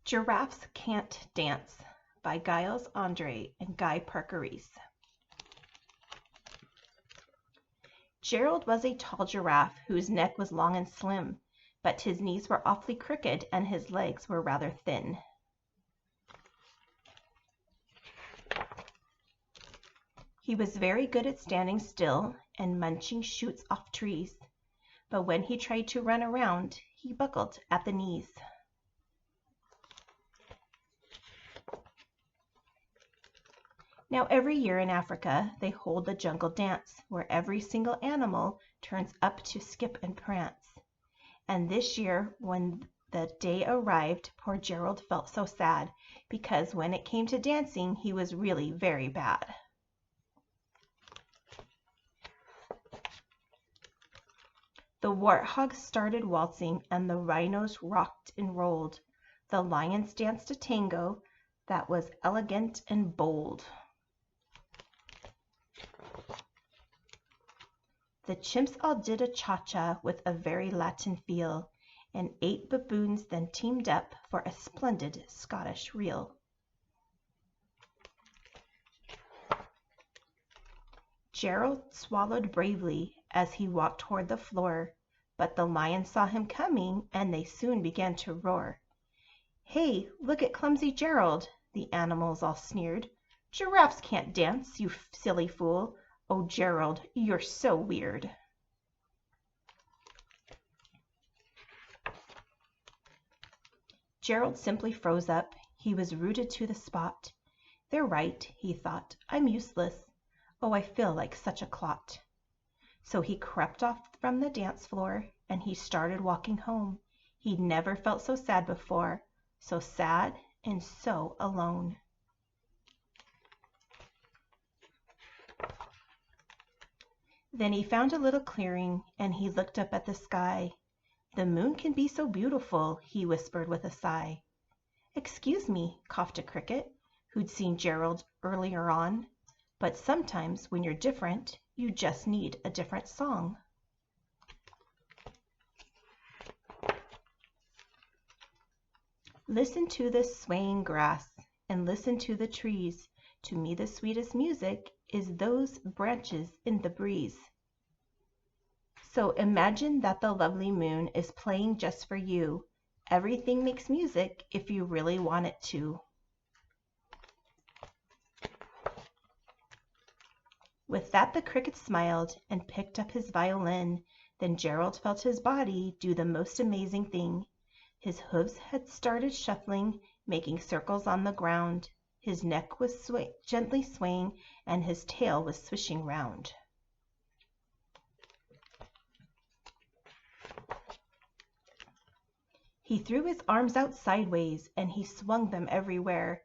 Giraffes Can't Dance by Giles, Andreae, and Guy Parker-Rees. Gerald was a tall giraffe whose neck was long and slim, but his knees were awfully crooked and his legs were rather thin. He was very good at standing still and munching shoots off trees, but when he tried to run around, he buckled at the knees. Now every year in Africa, they hold the jungle dance, where every single animal turns up to skip and prance. And this year, when the day arrived, poor Gerald felt so sad, because when it came to dancing, he was really very bad. The warthogs started waltzing, and the rhinos rocked and rolled. The lions danced a tango that was elegant and bold. The chimps all did a cha-cha with a very Latin feel, and 8 baboons then teamed up for a splendid Scottish reel. Gerald swallowed bravely as he walked toward the floor, but the lions saw him coming, and they soon began to roar. "Hey, look at clumsy Gerald," the animals all sneered. "Giraffes can't dance, you silly fool. Oh, Gerald, you're so weird." Gerald simply froze up. He was rooted to the spot. "They're right," he thought. "I'm useless. Oh, I feel like such a clot." So he crept off from the dance floor, and he started walking home. He'd never felt so sad before, so sad and so alone. Then he found a little clearing, and he looked up at the sky. "The moon can be so beautiful," he whispered with a sigh. "Excuse me," coughed a cricket, who'd seen Gerald earlier on, "but sometimes when you're different, you just need a different song." Listen to the swaying grass, and listen to the trees. To me the sweetest music is those branches in the breeze. So imagine that the lovely moon is playing just for you. Everything makes music if you really want it to. With that, the cricket smiled and picked up his violin. Then Gerald felt his body do the most amazing thing. His hooves had started shuffling, making circles on the ground. His neck was gently swaying, and his tail was swishing round. He threw his arms out sideways, and he swung them everywhere.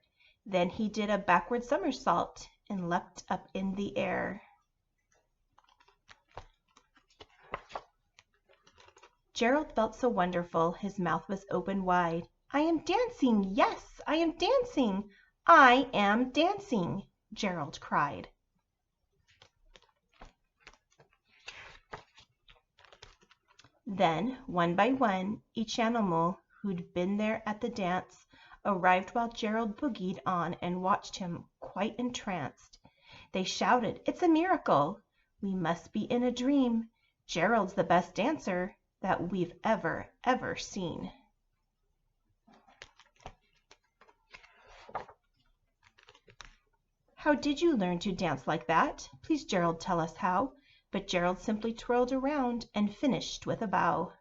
Then he did a backward somersault and leapt up in the air. Gerald felt so wonderful, his mouth was open wide. "I am dancing! Yes, I am dancing! I am dancing!" Gerald cried. Then, one by one, each animal who'd been there at the dance arrived while Gerald boogied on and watched him, quite entranced. They shouted, "It's a miracle! We must be in a dream! Gerald's the best dancer that we've ever seen." "How did you learn to dance like that? Please, Gerald, tell us how." But Gerald simply twirled around and finished with a bow.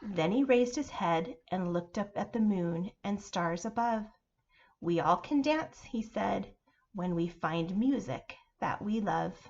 Then he raised his head and looked up at the moon and stars above. "We all can dance," he said, "when we find music that we love."